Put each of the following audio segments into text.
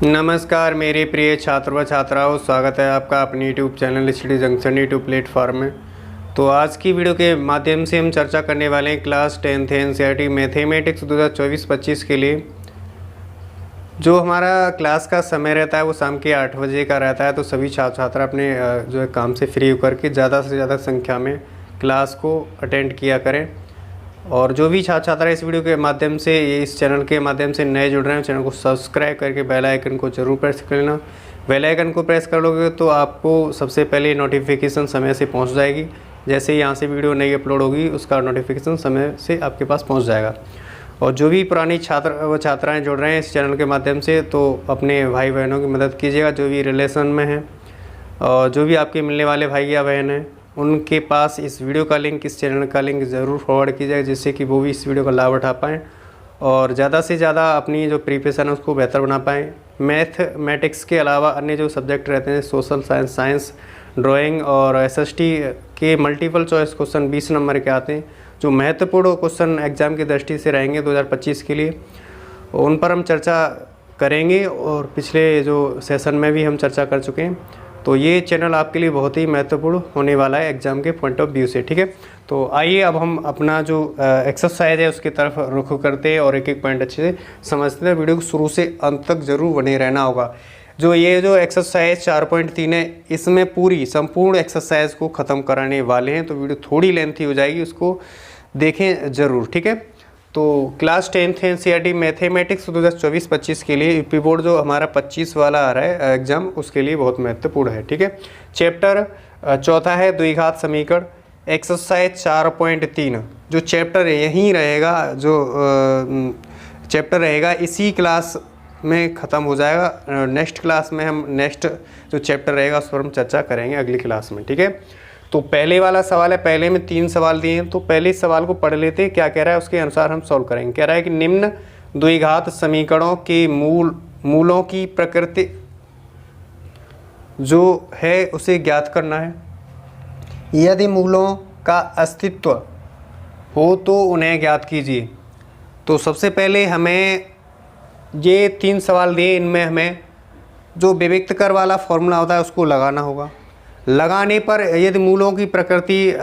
नमस्कार मेरे प्रिय छात्र व छात्राओं, स्वागत है आपका अपने YouTube channel study junction YouTube platform में। तो आज की वीडियो के माध्यम से हम चर्चा करने वाले हैं क्लास 10th एनसीईआरटी मैथमेटिक्स 2024-25 के लिए। जो हमारा क्लास का समय रहता है वो शाम के 8 बजे का रहता है। तो सभी छात्र छात्रा अपने जो है काम से फ्री होकर के ज़्यादा से ज़्यादा संख्या में क्लास को अटेंड किया करें। और जो भी छात्र छात्रा इस वीडियो के माध्यम से इस चैनल के माध्यम से नए जुड़ रहे हैं, चैनल को सब्सक्राइब करके बेल आइकन को जरूर प्रेस कर लेना। बेल आइकन को प्रेस कर लोगे तो आपको सबसे पहले नोटिफिकेशन समय से पहुंच जाएगी। जैसे ही यहाँ से वीडियो नई अपलोड होगी उसका नोटिफिकेशन समय से आपके पास पहुँच जाएगा। और जो भी पुरानी छात्र व छात्राएँ जुड़ रहे हैं इस चैनल के माध्यम से, तो अपने भाई बहनों की मदद कीजिएगा जो भी रिलेशन में हैं और जो भी आपके मिलने वाले भाई या बहन हैं उनके पास इस वीडियो का लिंक, इस चैनल का लिंक ज़रूर फॉरवर्ड कीजिएगा, जिससे कि वो भी इस वीडियो का लाभ उठा पाएँ और ज़्यादा से ज़्यादा अपनी जो प्रिपरेशन है उसको बेहतर बना पाएँ। मैथमेटिक्स के अलावा अन्य जो सब्जेक्ट रहते हैं, सोशल साइंस, साइंस, ड्राइंग और एसएसटी के मल्टीपल चॉइस क्वेश्चन 20 नंबर के आते हैं, जो महत्वपूर्ण क्वेश्चन एग्ज़ाम की दृष्टि से रहेंगे 2025 के लिए, उन पर हम चर्चा करेंगे। और पिछले जो सेशन में भी हम चर्चा कर चुके हैं। तो ये चैनल आपके लिए बहुत ही महत्वपूर्ण होने वाला है एग्ज़ाम के पॉइंट ऑफ व्यू से, ठीक है। तो आइए अब हम अपना जो एक्सरसाइज है उसकी तरफ रुख करते हैं और एक एक पॉइंट अच्छे से समझते हैं। वीडियो को शुरू से अंत तक ज़रूर बने रहना होगा। जो एक्सरसाइज 4.3 है, इसमें पूरी संपूर्ण एक्सरसाइज को ख़त्म कराने वाले हैं। तो वीडियो थोड़ी लेंथी हो जाएगी, उसको देखें ज़रूर, ठीक है। तो क्लास 10th एनसीईआरटी मैथमेटिक्स 2024-25 के लिए यूपी बोर्ड जो हमारा 25 वाला आ रहा है एग्ज़ाम, उसके लिए बहुत महत्वपूर्ण है, ठीक है। चैप्टर चौथा है द्विघात समीकरण, एक्सरसाइज 4.3। जो चैप्टर यहीं रहेगा, जो चैप्टर रहेगा इसी क्लास में ख़त्म हो जाएगा। नेक्स्ट क्लास में हम नेक्स्ट जो चैप्टर रहेगा उस पर हम चर्चा करेंगे अगली क्लास में, ठीक है। तो पहले वाला सवाल है, पहले में 3 सवाल दिए हैं। तो पहले सवाल को पढ़ लेते हैं, क्या कह रहा है उसके अनुसार हम सॉल्व करेंगे। कह रहा है कि निम्न द्विघात समीकरणों के मूलों की प्रकृति जो है उसे ज्ञात करना है। यदि मूलों का अस्तित्व हो तो उन्हें ज्ञात कीजिए। तो सबसे पहले हमें ये 3 सवाल दिए, इनमें हमें जो विविक्त कर वाला फॉर्मूला होता है उसको लगाना होगा। लगाने पर यदि मूलों की प्रकृति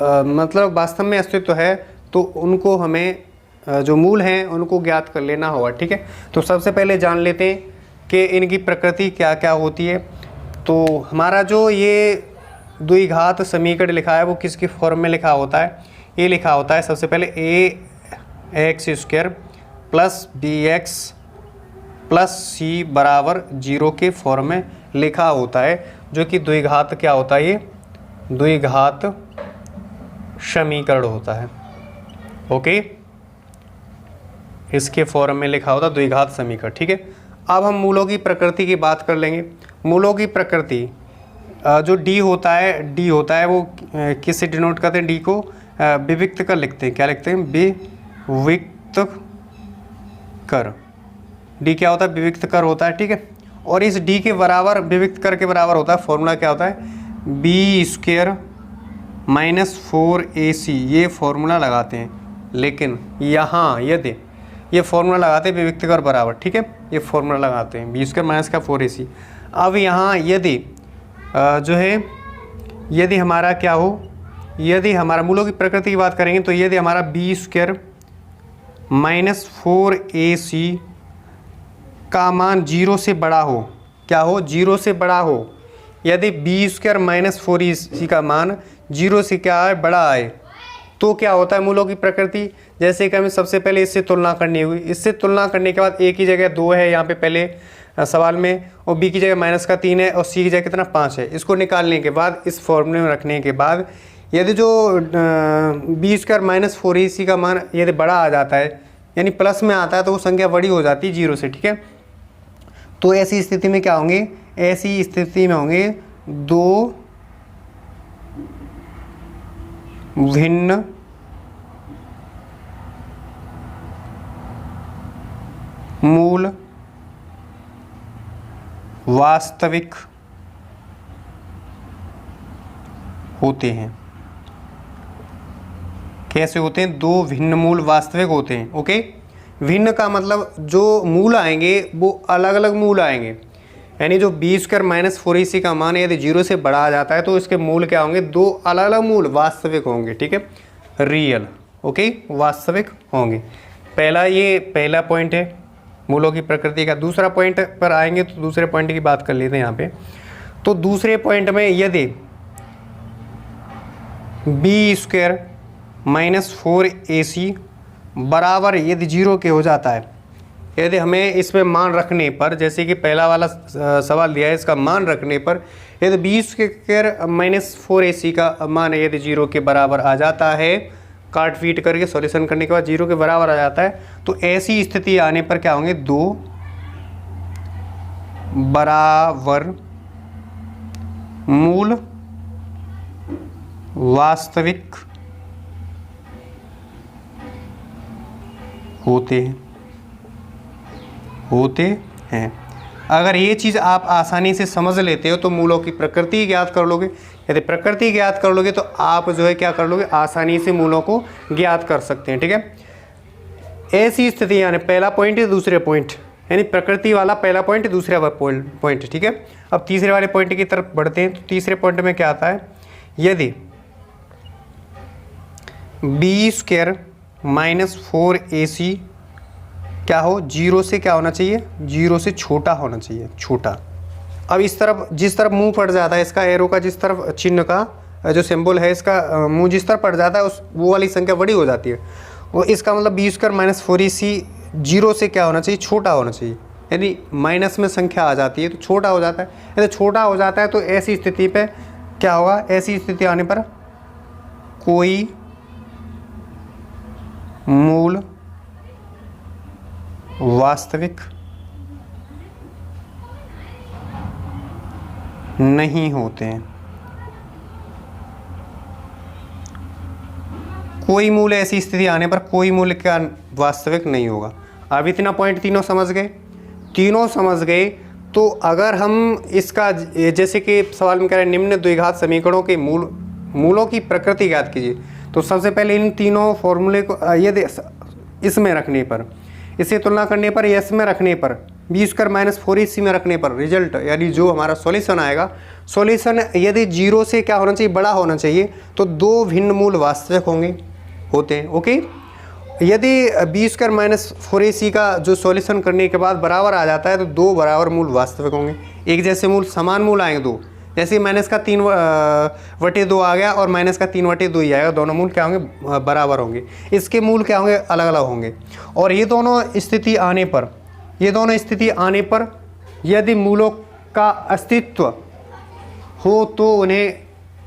मतलब वास्तव में अस्तित्व है तो उनको हमें जो मूल हैं उनको ज्ञात कर लेना होगा, ठीक है। तो सबसे पहले जान लेते हैं कि इनकी प्रकृति क्या क्या होती है। तो हमारा जो ये द्विघात समीकरण लिखा है वो किसके फॉर्म में लिखा होता है? ये लिखा होता है सबसे पहले ax² + bx + c बराबर 0 के फॉर्म में लिखा होता है, जो कि द्विघात क्या होता है? ये द्विघात समीकरण होता है, ओके। इसके फॉर्म में लिखा होता है द्विघात समीकरण, ठीक है। अब हम मूलों की प्रकृति की बात कर लेंगे। मूलों की प्रकृति जो d होता है वो किससे डिनोट करते हैं? d को विविक्त कर लिखते हैं। क्या लिखते हैं? विविक्त कर। d क्या होता है? विविक्त कर होता है, ठीक है। और इस d के बराबर, विविक्त कर के बराबर होता है, फॉर्मूला क्या होता है? b² - 4ac। ये फॉर्मूला लगाते हैं, लेकिन यहाँ यदि ये फॉर्मूला लगाते हैं विविक्त कर बराबर, ठीक है। ये फॉर्मूला लगाते हैं b² - 4ac। अब यहाँ यदि जो है यदि हमारा क्या हो, यदि हमारा मूलों की प्रकृति की बात करेंगे तो यदि हमारा b² - 4ac का मान 0 से बड़ा हो, क्या हो? 0 से बड़ा हो। यदि b² - 4ac का मान 0 से क्या है? बड़ा आए, तो क्या होता है मूलों की प्रकृति? जैसे कि हमें सबसे पहले इससे तुलना करनी हुई। इससे तुलना करने के बाद a की जगह 2 है यहाँ पे पहले सवाल में, और b की जगह -3 है, और c की जगह कितना 5 है। इसको निकालने के बाद, इस फॉर्मूले में रखने के बाद, यदि जो b² - 4ac का मान यदि बड़ा आ जाता है, यानी प्लस में आता है, तो वो संख्या बड़ी हो जाती है 0 से, ठीक है। तो ऐसी स्थिति में क्या होंगे? ऐसी स्थिति में होंगे 2 भिन्न मूल वास्तविक होते हैं। कैसे होते हैं? 2 भिन्न मूल वास्तविक होते हैं, ओके। भिन्न का मतलब जो मूल आएंगे वो अलग अलग मूल आएंगे, यानी जो बी स्क्वायर माइनस 4ac का मान यदि 0 से बड़ा आ जाता है तो इसके मूल क्या होंगे, दो अलग अलग मूल वास्तविक होंगे, ठीक है, रियल, ओके, वास्तविक होंगे। ये पहला पॉइंट है मूलों की प्रकृति का। दूसरा पॉइंट पर आएंगे तो दूसरे पॉइंट की बात कर लेते हैं यहाँ पे। तो दूसरे पॉइंट में यदि बी स्क्वायर माइनस 4ac बराबर यदि 0 के हो जाता है, यदि हमें इसमें मान रखने पर, जैसे कि पहला वाला सवाल दिया है, इसका मान रखने पर यदि बी स्क्वायर माइनस 4ac का मान यदि 0 के बराबर आ जाता है, काट पीट करके सॉल्यूशन करने के बाद 0 के बराबर आ जाता है, तो ऐसी स्थिति आने पर क्या होंगे, दो बराबर मूल वास्तविक होते हैं। अगर ये चीज़ आप आसानी से समझ लेते हो तो मूलों की प्रकृति ज्ञात कर लोगे। यदि प्रकृति ज्ञात कर लोगे तो आप जो है क्या कर लोगे, आसानी से मूलों को ज्ञात कर सकते हैं, ठीक है। ऐसी स्थिति यानी पहला पॉइंट है, दूसरे पॉइंट, यानी प्रकृति वाला पहला पॉइंट, दूसरा पॉइंट, ठीक है। अब तीसरे वाले पॉइंट की तरफ बढ़ते हैं। तो तीसरे पॉइंट में क्या आता है, यदि बी स्क्वायर माइनस 4ac क्या हो, 0 से क्या होना चाहिए, 0 से छोटा होना चाहिए, छोटा। अब इस तरफ जिस तरफ मुंह पड़ जाता है इसका, एरो का जिस तरफ चिन्ह का जो सिंबल है इसका मुंह जिस तरफ पड़ जाता है उस वो वाली संख्या बड़ी हो जाती है। वो इसका मतलब बी स्क्वायर माइनस 4ac 0 से क्या होना चाहिए, छोटा होना चाहिए। यदि माइनस में संख्या आ जाती है तो छोटा हो जाता है। यदि छोटा हो जाता है तो ऐसी स्थिति पे क्या होगा, ऐसी स्थिति आने पर कोई मूल वास्तविक नहीं होते हैं। कोई मूल, ऐसी स्थिति आने पर कोई मूल क्या वास्तविक नहीं होगा। अब इतना पॉइंट तीनों समझ गए। तो अगर हम इसका जैसे कि सवाल में कह रहे हैं निम्न द्विघात समीकरणों के मूलों की प्रकृति ज्ञात कीजिए, तो सबसे पहले इन तीनों फॉर्मूले को यदि इसमें रखने पर, इसे तुलना करने पर, एस में रखने पर, बी स्क्वायर माइनस 4ac में रखने पर रिजल्ट यानी जो हमारा सॉल्यूशन आएगा, सॉल्यूशन यदि 0 से क्या होना चाहिए, बड़ा होना चाहिए, तो दो भिन्न मूल वास्तविक होते हैं, ओके। यदि बी स्क्वायर माइनस 4ac का जो सॉल्यूशन करने के बाद बराबर आ जाता है तो दो बराबर मूल वास्तविक होंगे। एक जैसे मूल, समान मूल आएंगे दो, जैसे माइनस का 3/2 आ गया और माइनस का 3/2 ही आएगा, दोनों मूल क्या होंगे, बराबर होंगे। इसके मूल क्या होंगे, अलग अलग होंगे। और ये दोनों स्थिति आने पर यदि मूलों का अस्तित्व हो तो उन्हें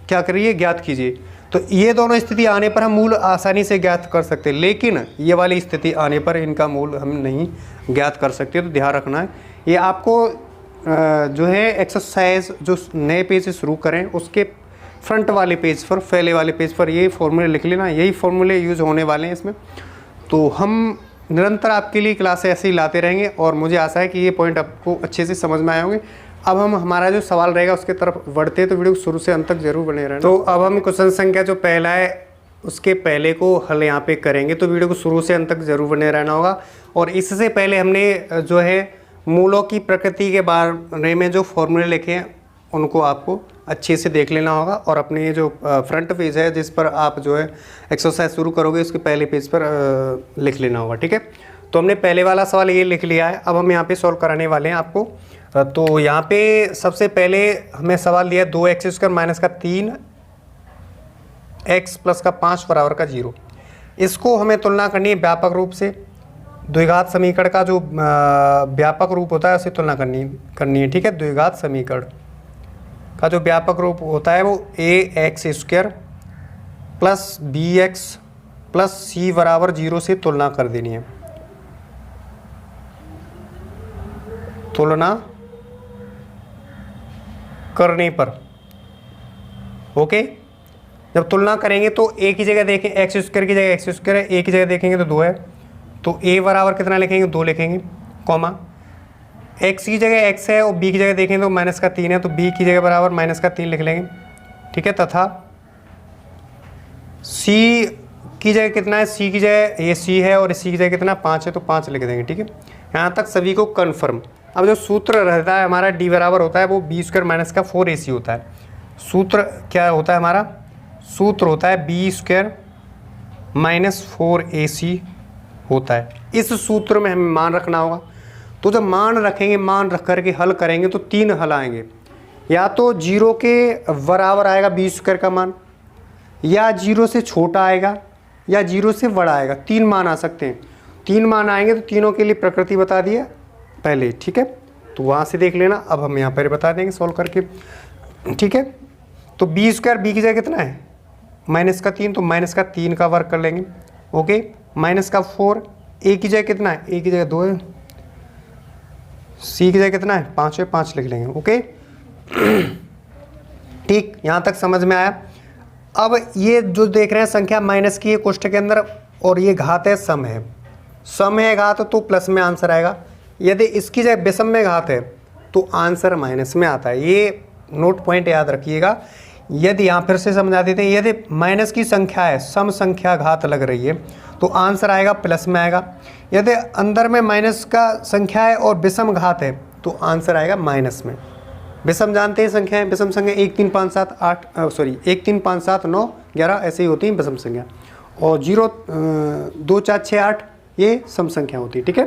क्या करिए, ज्ञात कीजिए। तो ये दोनों स्थिति आने पर हम मूल आसानी से ज्ञात कर सकते हैं, लेकिन ये वाली स्थिति आने पर इनका मूल हम नहीं ज्ञात कर सकते। तो ध्यान रखना है, ये आपको जो है एक्सरसाइज जो नए पेज से शुरू करें उसके फ्रंट वाले पेज पर, पहले वाले पेज पर ये फॉर्मूले लिख लेना, यही फॉर्मूले यूज़ होने वाले हैं इसमें। तो हम निरंतर आपके लिए क्लासें ऐसे ही लाते रहेंगे और मुझे आशा है कि ये पॉइंट आपको अच्छे से समझ में आए होंगे। अब हम हमारा जो सवाल रहेगा उसके तरफ बढ़ते हैं, तो वीडियो शुरू से अंत तक जरूर बने रहना। तो अब हम क्वेश्चन संख्या जो पहला है उसके पहले को हल यहाँ पे करेंगे, तो वीडियो को शुरू से अंत तक जरूर बने रहना होगा। और इससे पहले हमने जो है मूलों की प्रकृति के बारे में जो फॉर्मूले लिखे हैं उनको आपको अच्छे से देख लेना होगा। और अपने ये जो फ्रंट पेज है जिस पर आप जो है एक्सरसाइज शुरू करोगे उसके पहले पेज पर लिख लेना होगा, ठीक है। तो हमने पहले वाला सवाल ये लिख लिया है। अब हम यहाँ पे सॉल्व कराने वाले हैं आपको। तो यहाँ पे सबसे पहले हमें सवाल दिया 2x² माइनस का 3x प्लस का 5 बराबर का 0। इसको हमें तुलना करनी है व्यापक रूप से। द्विघात समीकरण का जो व्यापक रूप होता है उसे तुलना करनी है, ठीक है। द्विघात समीकरण का जो व्यापक रूप होता है वो ax² plus bx plus c बराबर 0 से तुलना कर देनी है। तुलना करने पर, ओके। जब तुलना करेंगे तो a की जगह देखें, x² की जगह x² है, a की जगह देखेंगे तो 2 है, तो a बराबर कितना लिखेंगे, 2 लिखेंगे, कॉमा x की जगह x है और b की जगह देखें तो माइनस का 3 है, तो b की जगह बराबर माइनस का 3 लिख लेंगे, ठीक है। तथा c की जगह कितना है, सी की जगह ये सी है और सी की जगह कितना 5 है, तो 5 लिख देंगे। ठीक है, यहाँ तक सभी को कन्फर्म। अब जो सूत्र रहता है हमारा डी बराबर होता है वो बी स्क्वायर माइनस का 4ac होता है। सूत्र क्या होता है हमारा, सूत्र होता है बी स्क्वायर माइनस 4ac होता है। इस सूत्र में हमें मान रखना होगा। तो जब मान रखेंगे, मान रख करके हल करेंगे तो 3 हल आएंगे। या तो 0 के बराबर आएगा बी स्क्वायर का मान, या 0 से छोटा आएगा, या 0 से बड़ा आएगा। 3 मान आ सकते हैं। 3 मान आएंगे तो तीनों के लिए प्रकृति बता दिया पहले। ठीक है, तो वहाँ से देख लेना। अब हम यहाँ पर बता देंगे सॉल्व करके। ठीक है, तो बी स्क्वायर बी की जगह कितना है माइनस का 3, तो माइनस का 3 का वर्क कर लेंगे। ओके, माइनस का 4, ए की जगह कितना है, ए की जगह 2 है, सी की जगह कितना है 5 है, 5 लिख लेंगे। ओके ठीक, यहाँ तक समझ में आया। अब ये जो देख रहे हैं संख्या माइनस की है कोष्ठक के अंदर, और ये घात है सम है। सम है घात तो प्लस में आंसर आएगा। यदि इसकी जगह विषम में घात है तो आंसर माइनस में आता है। ये नोट पॉइंट याद रखिएगा। यदि यहाँ फिर से समझा देते हैं, यदि माइनस की संख्या है, सम संख्या घात लग रही है, तो आंसर आएगा प्लस में आएगा। यदि अंदर में माइनस का संख्या है और विषम घात है तो आंसर आएगा माइनस में। विषम जानते हैं संख्या है, विषम संख्या 1 3 5 7 8 1 3 5 7 9 11 ऐसे ही होती हैं विषम संख्या, और 0 2 4 6 8 ये सम संख्या होती है। ठीक है,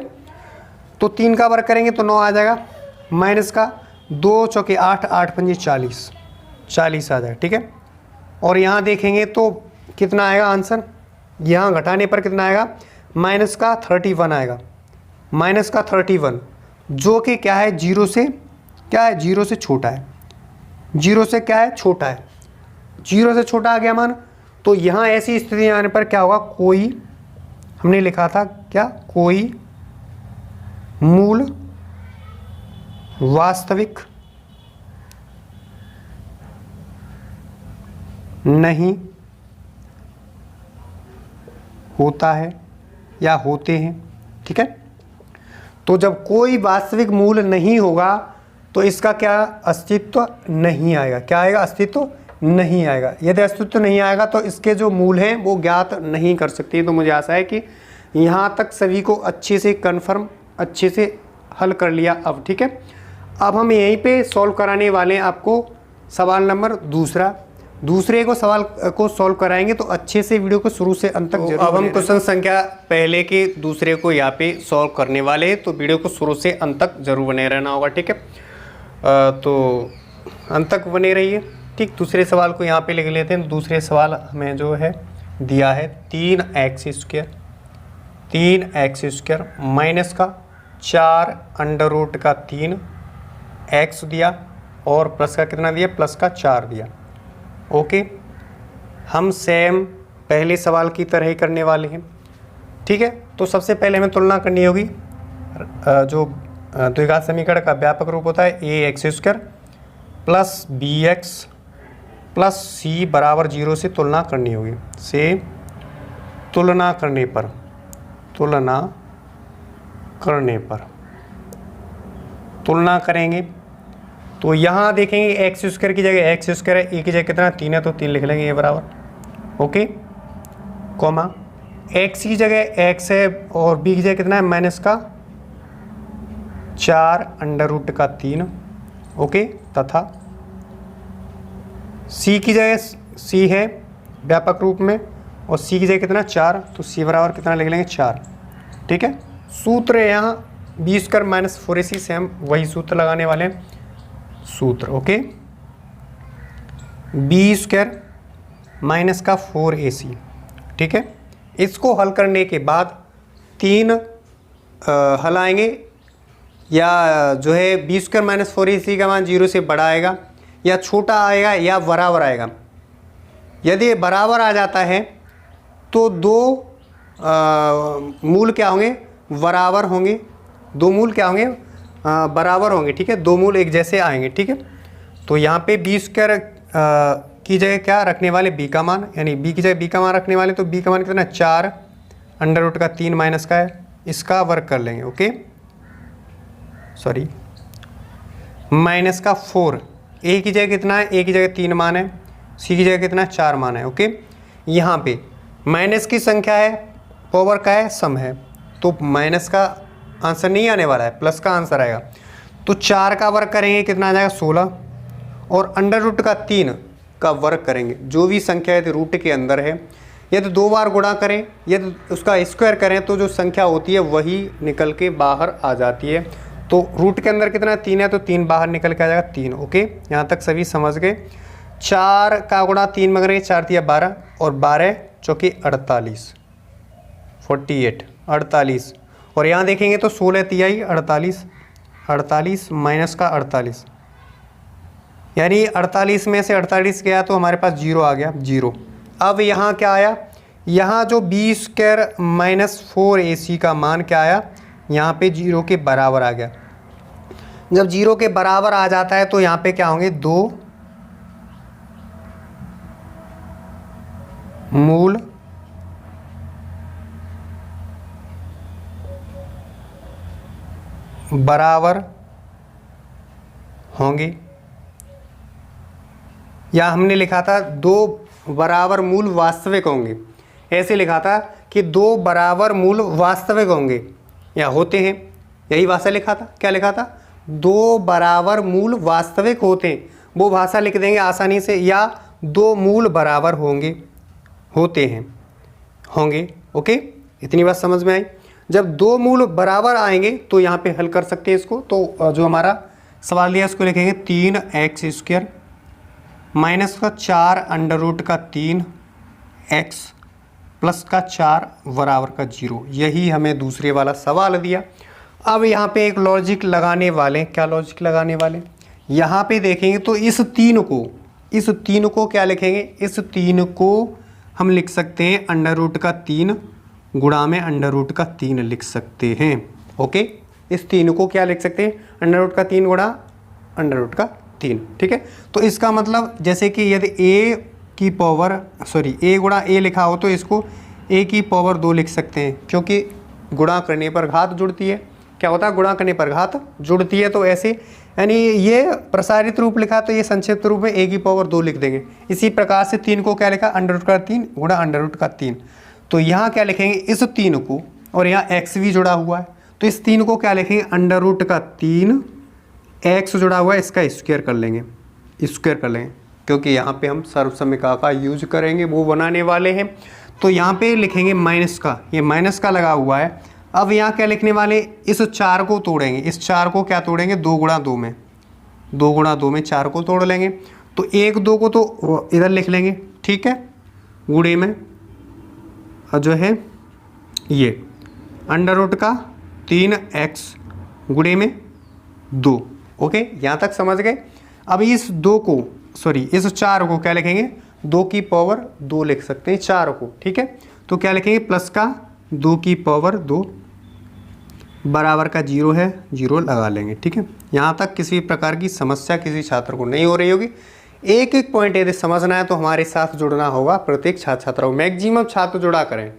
तो 3 का वर्ग करेंगे तो 9 आ जाएगा, माइनस का 2 चौके 8 8 पंजे 40 40 आ जाएगा। ठीक है, और यहाँ देखेंगे तो कितना आएगा आंसर, यहाँ घटाने पर कितना आएगा, माइनस का 31 आएगा, माइनस का 31, जो कि क्या है 0 से क्या है, 0 से छोटा है। 0 से क्या है, छोटा है। 0 से छोटा आ गया मान, तो यहाँ ऐसी स्थिति आने पर क्या होगा, कोई, हमने लिखा था क्या, कोई मूल वास्तविक नहीं होता है या होते हैं। ठीक है, तो जब कोई वास्तविक मूल नहीं होगा तो इसका क्या अस्तित्व नहीं आएगा। क्या आएगा, अस्तित्व नहीं आएगा। यदि अस्तित्व नहीं आएगा तो इसके जो मूल हैं वो ज्ञात नहीं कर सकते। तो मुझे आशा है कि यहाँ तक सभी को अच्छे से कन्फर्म, अच्छे से हल कर लिया। अब ठीक है, अब हम यहीं पे सॉल्व कराने वाले हैं आपको सवाल नंबर दूसरे को सवाल को सॉल्व कराएंगे, तो अच्छे से वीडियो को शुरू से अंत तक जरूर। अब हम क्वेश्चन संख्या पहले के दूसरे को यहाँ पे सॉल्व करने वाले हैं, तो वीडियो को शुरू से अंत तक जरूर बने रहना होगा। ठीक है, तो अंत तक बने रहिए। ठीक, दूसरे सवाल को यहाँ पे लिख लेते हैं। तो दूसरे सवाल हमें जो है दिया है 3x स्क्वायर माइनस का 4 अंडर रूट का 3 x दिया, और प्लस का कितना दिया, प्लस का 4 दिया। ओके, हम सेम पहले सवाल की तरह ही करने वाले हैं। ठीक है, तो सबसे पहले हमें तुलना करनी होगी। जो द्विघात समीकरण का व्यापक रूप होता है ax square plus bx plus c बराबर 0 से तुलना करनी होगी। से तुलना करने पर तुलना करेंगे तो यहाँ देखेंगे x स्क्वायर की जगह x स्क्वायर है, a की जगह कितना 3 है, तो 3 लिख लेंगे ये बराबर। ओके, कॉमा x की जगह x है और b की जगह कितना है माइनस का 4 अंडर रूट का 3। ओके, तथा c की जगह c है व्यापक रूप में, और c की जगह कितना 4, तो c बराबर कितना लिख लेंगे 4। ठीक है, सूत्र है यहाँ बी स्क्वायर माइनस 4ac से हम वही सूत्र लगाने वाले हैं। सूत्र ओके, बी स्क्वायर माइनस का 4ac। ठीक है, इसको हल करने के बाद 3 हल आएंगे, या जो है बी स्क्वायर माइनस 4ac का मान 0 से बड़ा आएगा, या छोटा आएगा, या बराबर आएगा। यदि बराबर आ जाता है तो दो मूल क्या होंगे, बराबर होंगे। दो मूल क्या होंगे, बराबर होंगे। ठीक है, दो मूल एक जैसे आएंगे। ठीक है, तो यहाँ पे बी स्क्वायर की जगह क्या रखने वाले, बी का मान, यानी बी की जगह बी का मान रखने वाले, तो बी का मान कितना 4 अंडर रूट का 3 माइनस का है, इसका वर्क कर लेंगे। ओके, सॉरी, माइनस का 4, ए की जगह कितना है, ए की जगह 3 मान है, सी की जगह कितना 4 मान है। ओके, यहाँ पे माइनस की संख्या है, पावर का है, सम है, तो माइनस का आंसर नहीं आने वाला है, प्लस का आंसर आएगा। तो 4 का वर्ग करेंगे कितना आ जाएगा 16, और अंडर रूट का 3 का वर्ग करेंगे, जो भी संख्या यदि रूट के अंदर है, यदि 2 बार गुणा करें, यदि उसका स्क्वायर करें, तो जो संख्या होती है वही निकल के बाहर आ जाती है। तो रूट के अंदर कितना 3 है, तो 3 बाहर निकल के आ जाएगा 3। ओके, यहाँ तक सभी समझ गए। 4 का गुणा 3 में करेंगे, 4 तिया 12, और 12 चौके 48, 48, और यहाँ देखेंगे तो 16 तिहाई 48, 48 माइनस का 48, यानी 48 में से 48 गया तो हमारे पास 0 आ गया, 0। अब यहाँ क्या आया, यहाँ जो बी स्क्वायर माइनस 4ac का मान क्या आया, यहाँ पे 0 के बराबर आ गया। जब 0 के बराबर आ जाता है तो यहाँ पे क्या होंगे, 2 मूल बराबर होंगे, या हमने लिखा था 2 बराबर मूल वास्तविक होंगे, ऐसे लिखा था कि 2 बराबर मूल वास्तविक होंगे या होते हैं, यही भाषा लिखा था। क्या लिखा था, 2 बराबर मूल वास्तविक होते हैं, वो भाषा लिख देंगे आसानी से, या 2 मूल बराबर होंगे, होते हैं, होंगे। ओके, इतनी बात समझ में आई। जब 2 मूल बराबर आएंगे तो यहाँ पे हल कर सकते हैं इसको। तो जो हमारा सवाल दिया इसको लिखेंगे 3x² माइनस का 4 अंडर रूट का 3x प्लस का 4 बराबर का 0। यही हमें दूसरे वाला सवाल दिया। अब यहाँ पे एक लॉजिक लगाने वाले, क्या लॉजिक लगाने वाले, यहाँ पे देखेंगे तो इस 3 को क्या लिखेंगे, इस 3 को हम लिख सकते हैं अंडर रूट का 3 गुणा में अंडर रूट का 3 लिख सकते हैं। ओके, इस 3 को क्या लिख सकते हैं, अंडर रूट का 3 गुणा अंडर रूट का 3। ठीक है, तो इसका मतलब जैसे कि यदि a गुणा a लिखा हो तो इसको a की पावर 2 लिख सकते हैं, क्योंकि गुणा करने पर घात जुड़ती है। क्या होता है, गुणा करने पर घात जुड़ती है। तो ऐसे यानी ये प्रसारित रूप लिखा तो ये संक्षिप्त रूप में a की पावर 2 लिख देंगे। इसी प्रकार से 3 को क्या लिखा, अंडर रूट का 3 गुणा अंडर रूट का 3। तो यहाँ क्या लिखेंगे, इस 3 को, और यहाँ x भी जुड़ा हुआ है, तो इस 3 को क्या लिखेंगे, अंडर रूट का 3 x जुड़ा हुआ है, इसका स्क्वायर कर लेंगे, क्योंकि यहाँ पे हम सर्वसमीका का यूज करेंगे, वो बनाने वाले हैं। तो यहाँ पे लिखेंगे माइनस का, ये माइनस का लगा हुआ है। अब यहाँ क्या लिखने वाले, इस 4 को तोड़ेंगे, इस 4 को क्या तोड़ेंगे, 2 गुणा 2 में, 2 गुणा 2 में 4 को तोड़ लेंगे। तो 1 2 को तो इधर लिख लेंगे, ठीक है, गुणे में जो है ये अंडर रूट का 3x गुणे में 2। ओके, यहाँ तक समझ गए। अब इस 4 को क्या लिखेंगे, 2 की पावर 2 लिख सकते हैं 4 को। ठीक है, तो क्या लिखेंगे, प्लस का 2 की पावर 2 बराबर का 0 है, 0 लगा लेंगे। ठीक है, यहाँ तक किसी प्रकार की समस्या किसी छात्र को नहीं हो रही होगी। एक एक पॉइंट यदि समझना है तो हमारे साथ जुड़ना होगा। प्रत्येक छात्र मैक्सिमम छात्र जुड़ा करें।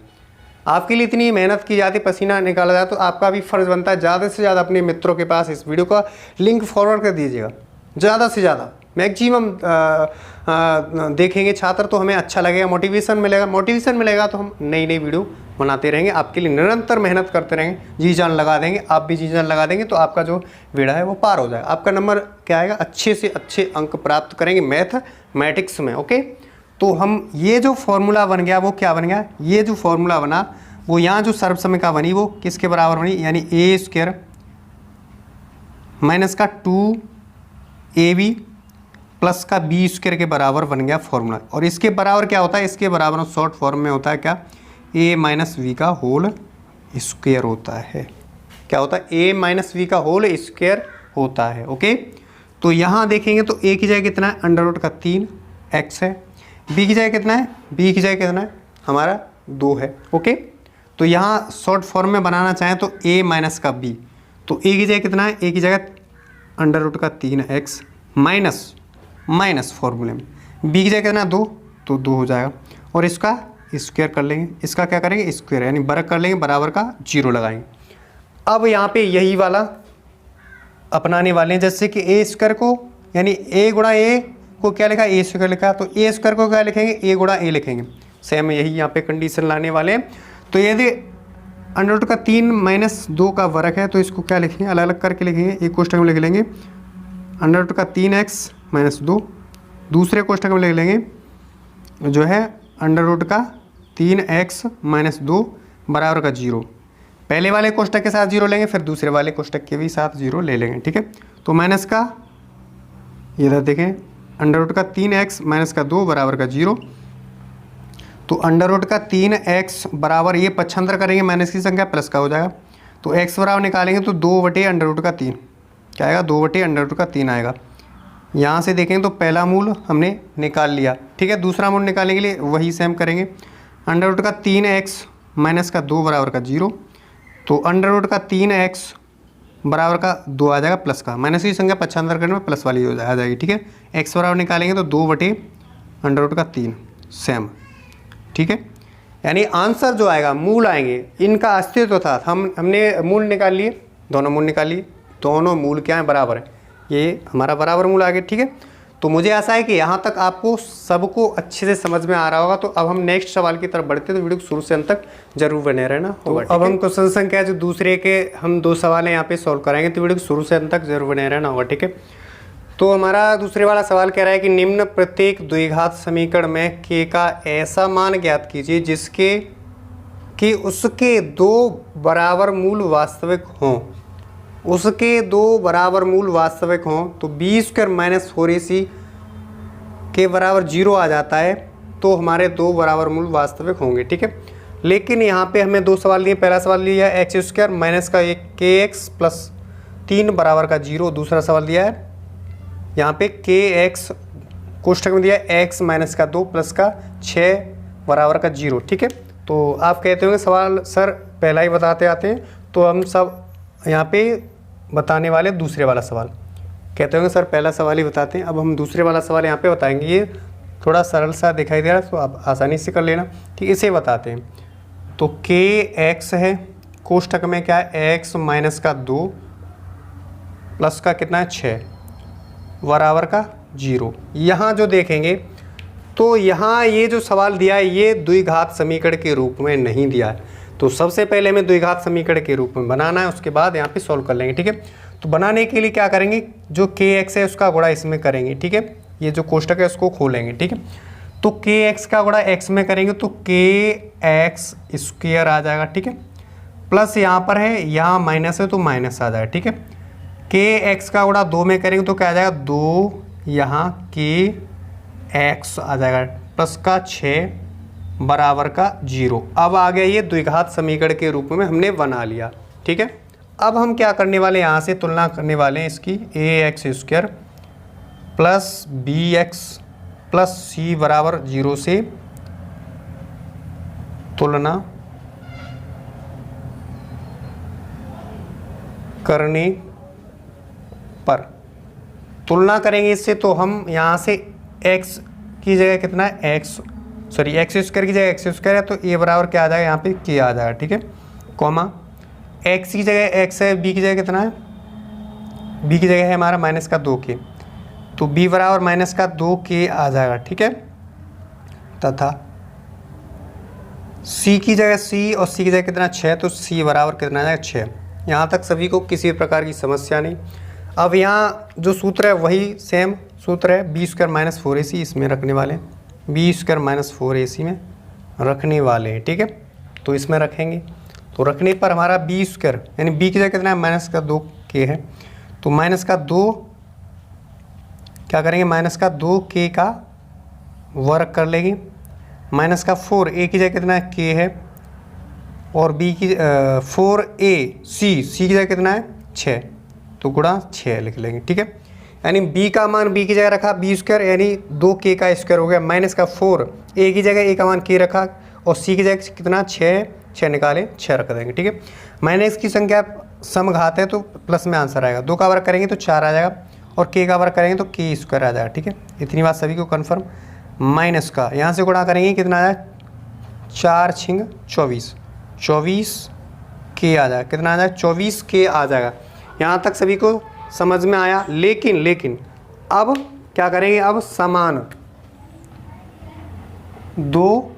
आपके लिए इतनी मेहनत की जाती, पसीना निकाला जाए, तो आपका भी फर्ज बनता है ज़्यादा से ज़्यादा अपने मित्रों के पास इस वीडियो का लिंक फॉरवर्ड कर दीजिएगा। ज़्यादा से ज़्यादा मैक्सिमम देखेंगे छात्र तो हमें अच्छा लगेगा, मोटिवेशन मिलेगा तो हम नई नई वीडियो बनाते रहेंगे, आपके लिए निरंतर मेहनत करते रहेंगे, जी जान लगा देंगे। आप भी जी जान लगा देंगे तो आपका जो बेड़ा है वो पार हो जाएगा। आपका नंबर क्या आएगा, अच्छे से अच्छे अंक प्राप्त करेंगे मैथमेटिक्स में। ओके, तो हम ये जो फॉर्मूला बन गया वो क्या बन गया, ये जो फॉर्मूला बना वो यहाँ जो सर्वसमीका बनी वो किसके बराबर बनी, यानी a² माइनस का 2ab प्लस का b² के बराबर बन गया फॉर्मूला। और इसके बराबर क्या होता है, इसके बराबर शॉर्ट फॉर्म में होता है क्या, a माइनस वी का होल स्क्वायर होता है। क्या होता है, a माइनस वी का होल स्क्वायर होता है। ओके, तो यहाँ देखेंगे तो a की जगह कितना है, अंडर रूट का 3x है, b की जगह कितना है, b की जगह कितना है हमारा 2 है। ओके, तो यहाँ शॉर्ट फॉर्म में बनाना चाहें तो a माइनस का b, तो a की जगह कितना है, a की जगह अंडर रूट का 3x माइनस फॉर्मूले में b की जगह कितना 2, तो 2 हो जाएगा। और इसका स्क्वायर कर लेंगे, इसका क्या करेंगे स्क्वायर, यानी वर्ग कर लेंगे, बराबर का 0 लगाएंगे। अब यहाँ पे यही वाला अपनाने वाले हैं, जैसे कि a² को यानी a गुणा a को क्या लिखा, a² लिखा, तो a² को क्या लिखेंगे, a गुणा a लिखेंगे। सेम यही यहाँ पे कंडीशन लाने वाले हैं। तो यदि अंडर रूट का 3 माइनस 2 का वर्ग है तो इसको क्या लिखेंगे, अलग अलग करके लिखेंगे। एक कोष्ठक में लिख लेंगे अंडर रूट का 3x माइनस 2, दूसरे कोष्ठक में लिख लेंगे जो है अंडर रूट का 3x माइनस 2 बराबर का 0। पहले वाले कोष्ठक के साथ 0 लेंगे, फिर दूसरे वाले कोष्ठक के भी साथ 0 ले लेंगे, ठीक है। तो माइनस का ये इधर देखें अंडर रूट का 3x माइनस का 2 बराबर का 0। तो अंडर रूट का 3x बराबर, ये पक्षांतर करेंगे माइनस की संख्या प्लस का हो जाएगा, तो x बराबर निकालेंगे तो 2 बटे अंडर रूट का 3 क्या आएगा, 2 बटे अंडर रूट का 3 आएगा। यहाँ से देखें तो पहला मूल हमने निकाल लिया, ठीक है। दूसरा मूल निकालने के लिए वही सेम करेंगे। अंडर रूट का 3x माइनस का 2 बराबर का 0, तो अंडर रूट का 3x बराबर का 2 आ जाएगा प्लस का, माइनस की संख्या पक्षांतर करने में प्लस वाली आ जाएगी, ठीक है। x बराबर निकालेंगे तो 2 बटे अंडर रूट का 3 सेम, ठीक है। यानी आंसर जो आएगा, मूल आएंगे, इनका अस्तित्व था, हमने मूल निकाल लिए, दोनों मूल निकाल लिए, दोनों मूल क्या है, बराबर है, ये हमारा बराबर मूल आ गया, ठीक है। तो मुझे आशा है कि यहाँ तक आपको सबको अच्छे से समझ में आ रहा होगा। तो अब हम नेक्स्ट सवाल की तरफ बढ़ते हैं, तो वीडियो को शुरू से अंत तक जरूर बने रहना। तो अब हम क्वेश्चन संख्या जो दूसरे के हम 2 सवाल हैं यहाँ पे सॉल्व कराएंगे, तो वीडियो को शुरू से अंत तक जरूर बने रहना होगा, ठीक है। तो हमारा दूसरे वाला सवाल कह रहा है कि निम्न प्रत्येक द्विघात समीकरण में k का ऐसा मान ज्ञात कीजिए जिसके कि उसके 2 बराबर मूल वास्तविक हों, उसके 2 बराबर मूल वास्तविक हों। तो b² माइनस 4ac के बराबर 0 आ जाता है, तो हमारे 2 बराबर मूल वास्तविक होंगे, ठीक है। लेकिन यहाँ पे हमें 2 सवाल दिए, पहला सवाल दिया है x² माइनस का 1 kx प्लस 3 बराबर का 0, दूसरा सवाल दिया है यहाँ पे kx कोष्ठक में दिया है x माइनस का 2 प्लस का 6 बराबर का 0, ठीक है। तो आप कहते होंगे सवाल सर पहला ही बताते आते हैं, तो हम सब यहाँ पे बताने वाले दूसरे वाला सवाल। कहते होंगे सर पहला सवाल ही बताते हैं, अब हम दूसरे वाला सवाल यहाँ पे बताएंगे। ये थोड़ा सरल सा दिखाई दे रहा है, तो आप आसानी से कर लेना, ठीक, इसे बताते हैं। तो kx है, कोष्ठक में क्या है x माइनस का 2 प्लस का कितना है 6 बराबर का 0। यहाँ जो देखेंगे तो यहाँ ये जो सवाल दिया है ये द्विघात समीकरण के रूप में नहीं दिया है, तो सबसे पहले हमें द्विघात समीकरण के रूप में बनाना है, उसके बाद यहाँ पे सॉल्व कर लेंगे, ठीक है। तो बनाने के लिए क्या करेंगे, जो kx है उसका गुणा इसमें करेंगे, ठीक है। ये जो कोष्ठक है उसको खोलेंगे, ठीक है। तो kx का गुणा x में करेंगे तो kx² आ जाएगा, ठीक है। प्लस यहाँ पर है, यहाँ माइनस है तो माइनस आ जाएगा, ठीक है। kx का गुणा 2 में करेंगे तो क्या आ जाएगा 2, यहाँ kx आ जाएगा प्लस का 6 बराबर का 0। अब आ गया ये द्विघात समीकरण के रूप में हमने बना लिया, ठीक है। अब हम क्या करने वाले, यहाँ से तुलना करने वाले हैं इसकी ax² plus bx plus c बराबर 0 से तुलना करने पर तुलना करेंगे इससे, तो हम यहाँ से x की जगह कितना है x² की जगह x² है, तो a बराबर क्या आ जाएगा, यहाँ पे k आ जाएगा, ठीक है। कॉमा x की जगह x है, b की जगह कितना है, b की जगह है हमारा माइनस का 2k, तो b बराबर माइनस का 2k आ जाएगा, ठीक है। तथा c की जगह c और c की जगह कितना 6, तो c बराबर कितना आ जाएगा 6। यहाँ तक सभी को किसी प्रकार की समस्या नहीं। अब यहाँ जो सूत्र है वही सेम सूत्र है, b² माइनस 4ac इसमें रखने वाले हैं, b² माइनस 4ac में रखने वाले हैं, ठीक है। तो इसमें रखेंगे, तो रखने पर हमारा b² यानी b की जगह कितना है माइनस का 2k है, तो माइनस का 2 क्या करेंगे, माइनस का 2k का वर्ग कर लेंगे, माइनस का 4 a की जगह कितना है k है, और b की 4ac की जगह कितना है 6, तो गुणा 6 लिख लेंगे, ठीक है। यानी b का मान b की जगह रखा b² यानी 2k का स्क्वायर हो गया, माइनस का 4 a की जगह a का मान k रखा, और c की जगह कितना 6 निकाले 6 रख देंगे, ठीक है। माइनस की संख्या समघात है तो प्लस में आंसर आएगा, 2 का वर्ग करेंगे तो 4 आ जाएगा, और k का वर्ग करेंगे तो k² आ जाएगा, ठीक है। इतनी बात सभी को कन्फर्म। माइनस का यहाँ से गुणा करेंगे कितना आ जाएगा 4 छिंग 24 k आ जाएगा, कितना आ जाएगा 24k आ जाएगा। यहाँ तक सभी को समझ में आया। लेकिन अब क्या करेंगे, अब समान 2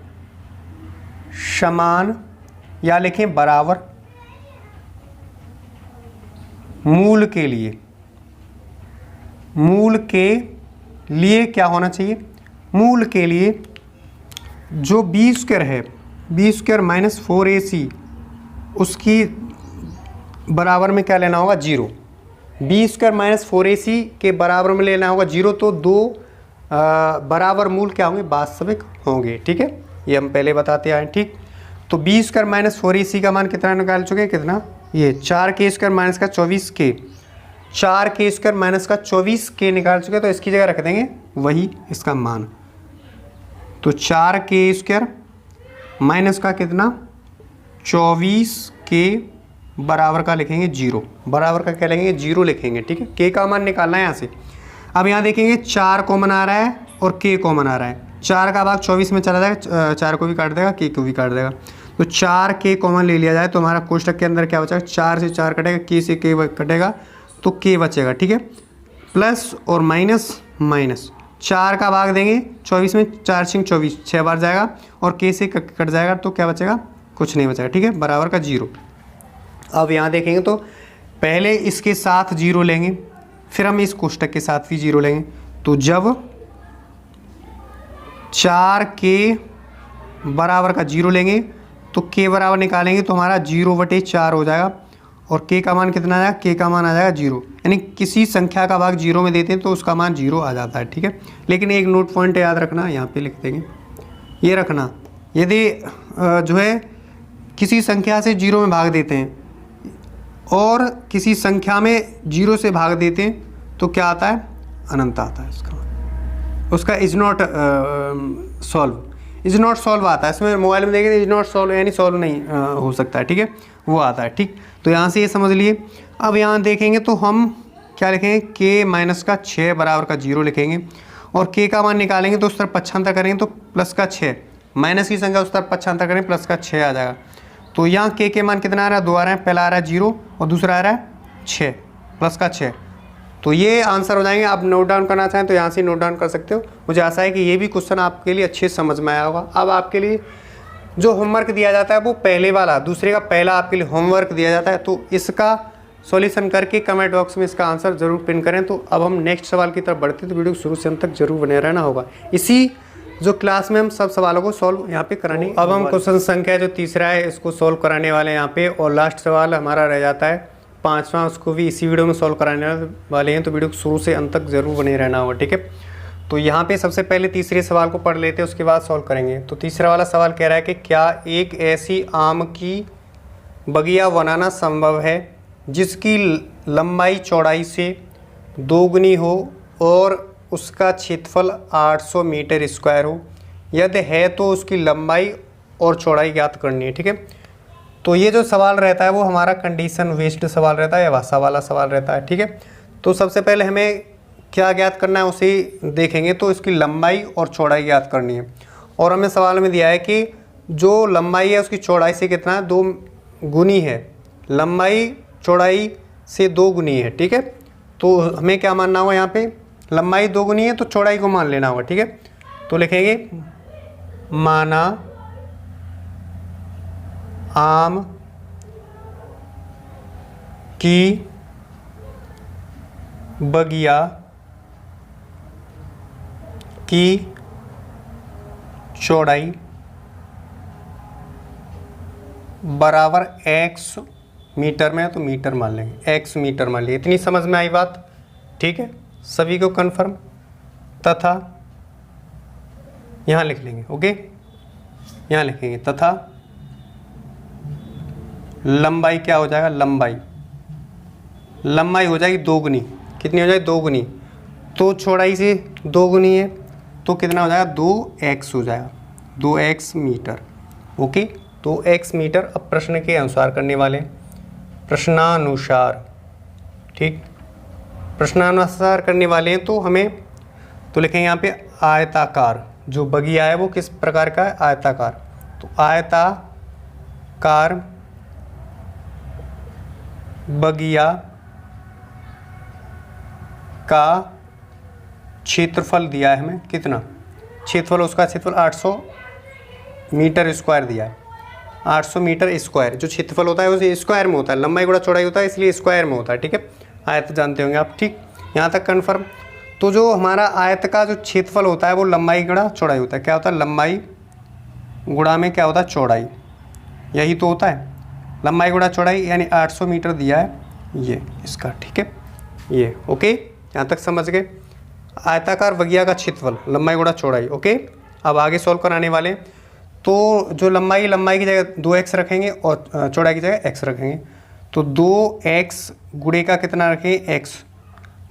समान या लिखें बराबर मूल के लिए, मूल के लिए क्या होना चाहिए, मूल के लिए जो बी स्क्वायर है, बी स्क्वायर माइनस 4ac उसकी बराबर में क्या लेना होगा, 0। बी स्क्वायर माइनस 4ac के बराबर में लेना होगा 0, तो दो बराबर मूल क्या होंगे, वास्तविक होंगे। ठीक है, ये हम पहले बताते आए। ठीक, तो बी स्क्वायर माइनस 4ac का मान कितना निकाल चुके हैं, कितना, ये 4k स्क्वायर माइनस का 24k, 4k स्क्वायर माइनस का 24k निकाल चुके हैं, तो इसकी जगह रख देंगे वही इसका मान। तो 4k स्क्वायर माइनस का कितना, 24k बराबर का लिखेंगे 0, बराबर का क्या लिखेंगे, 0 लिखेंगे। ठीक है, k का मान निकालना है यहाँ से। अब यहाँ देखेंगे 4 कॉमन आ रहा है और k कॉमन आ रहा है, 4 का भाग 24 में चला जाएगा, 4 को भी काट देगा, k को भी काट देगा, तो 4k कॉमन ले लिया जाए तो हमारा कोष्टक के अंदर क्या बचेगा, 4 से 4 कटेगा, k से k कटेगा तो k बचेगा। ठीक है, प्लस और माइनस माइनस, 4 का भाग देंगे 24 में, 4 सिंह 24, 6 बार जाएगा और k से कट जाएगा तो क्या बचेगा, कुछ नहीं बचेगा। ठीक है, बराबर का 0। अब यहाँ देखेंगे तो पहले इसके साथ 0 लेंगे, फिर हम इस कोष्टक के साथ भी 0 लेंगे, तो जब 4k बराबर का 0 लेंगे तो k बराबर निकालेंगे तो हमारा 0/4 हो जाएगा, और k का मान कितना आएगा, k का मान आ जाएगा 0। यानी किसी संख्या का भाग 0 में देते हैं तो उसका मान 0 आ जाता है। ठीक है, लेकिन एक नोट पॉइंट याद रखना, यहाँ पे लिख देंगे, ये रखना, यदि जो है किसी संख्या से 0 में भाग देते हैं और किसी संख्या में 0 से भाग देते हैं तो क्या आता है, अनंत आता है उसका is not solve, is not solve आता है। इसमें मोबाइल में देखें इज नॉट सॉल्व यानी सॉल्व नहीं हो सकता है। ठीक है, वो आता है। ठीक, तो यहाँ से ये समझ लिए। अब यहाँ देखेंगे तो हम क्या लिखेंगे, k माइनस का 6 बराबर का 0 लिखेंगे, और k का मान निकालेंगे तो उस तरफ पक्षांतर करेंगे तो प्लस का 6, माइनस की संख्या उस तरफ पक्षांतर करेंगे प्लस का 6 आ जाएगा। तो यहाँ k के मान कितना आ रहा है, 2 आ रहा है, पहला आ रहा है 0 और दूसरा आ रहा है 6, प्लस का 6, तो ये आंसर हो जाएंगे। आप नोट डाउन करना चाहें तो यहाँ से नोट डाउन कर सकते हो। मुझे आशा है कि ये भी क्वेश्चन आपके लिए अच्छे समझ में आया होगा। अब आपके लिए जो होमवर्क दिया जाता है वो पहले वाला, दूसरे का पहला आपके लिए होमवर्क दिया जाता है, तो इसका सॉल्यूशन करके कमेंट बॉक्स में इसका आंसर जरूर पिन करें। तो अब हम नेक्स्ट सवाल की तरफ बढ़ते, तो वीडियो शुरू से अंत तक जरूर बने रहना होगा। इसी जो क्लास में हम सब सवालों को सॉल्व यहाँ पे कराने। अब हम क्वेश्चन संख्या जो तीसरा है इसको सॉल्व कराने वाले हैं यहाँ पे, और लास्ट सवाल हमारा रह जाता है 5वां, उसको भी इसी वीडियो में सॉल्व कराने वाले हैं, तो वीडियो शुरू से अंत तक जरूर बने रहना होगा। ठीक है, तो यहाँ पे सबसे पहले तीसरे सवाल को पढ़ लेते हैं, उसके बाद सॉल्व करेंगे। तो तीसरा वाला सवाल कह रहा है कि क्या एक ऐसी आम की बगिया बनाना संभव है जिसकी लंबाई चौड़ाई से दोगुनी हो और उसका क्षेत्रफल 800 मीटर स्क्वायर हो, यदि है तो उसकी लंबाई और चौड़ाई ज्ञात करनी है। ठीक है, तो ये जो सवाल रहता है वो हमारा कंडीशन बेस्ड सवाल रहता है या भाषा वाला सवाल रहता है। ठीक है, तो सबसे पहले हमें क्या ज्ञात करना है उसे देखेंगे। तो इसकी लंबाई और चौड़ाई ज्ञात करनी है, और हमें सवाल में दिया है कि जो लंबाई है उसकी चौड़ाई से कितना है, 2 गुनी है, लंबाई चौड़ाई से 2 गुनी है। ठीक है, तो हमें क्या मानना होगा, यहाँ पे लंबाई 2 गुनी है तो चौड़ाई को मान लेना होगा। ठीक है, तो लिखेंगे माना आम की बगिया की चौड़ाई बराबर x मीटर में है, तो मीटर मान लेंगे, x मीटर मान लिए। इतनी समझ में आई बात? ठीक है, सभी को कन्फर्म, तथा यहाँ लिख लेंगे। ओके, यहाँ लिखेंगे तथा लंबाई क्या हो जाएगा, लंबाई हो जाएगी 2 गुनी। कितनी हो जाएगी, 2 गुनी, तो चौड़ाई से 2 गुनी है तो कितना हो जाएगा, 2x हो जाएगा, 2x metre. Okay, 2x metre. अब प्रश्न के अनुसार करने वाले, प्रश्नानुसार। ठीक, प्रश्नानुसार करने वाले हैं तो हमें तो लिखेंगे यहाँ पे आयताकार, जो बगिया है वो किस प्रकार का है, आयताकार। तो आयताकार बगिया का क्षेत्रफल दिया है हमें, कितना क्षेत्रफल, उसका क्षेत्रफल 800 मीटर स्क्वायर दिया है। 800 मीटर स्क्वायर। जो क्षेत्रफल होता है वो स्क्वायर में होता है, लंबाई गुणा चौड़ाई होता है इसलिए स्क्वायर में होता है, ठीक है। आयत जानते होंगे आप, ठीक, यहाँ तक कन्फर्म। तो जो हमारा आयत का जो क्षेत्रफल होता है वो लंबाई गुणा चौड़ाई होता है। क्या होता है? लंबाई गुणा में क्या होता है? चौड़ाई, यही तो होता है, लंबाई गुणा चौड़ाई, यानी 800 मीटर दिया है ये इसका, ठीक है, ये ओके, यहाँ तक समझ गए। आयताकार वगिया का क्षेत्रफल लंबाई गुणा चौड़ाई, ओके। अब आगे सॉल्व कराने वाले हैं। तो जो लंबाई की जगह 2x रखेंगे और चौड़ाई की जगह x रखेंगे। तो 2x गुणे का कितना रखेंगे? x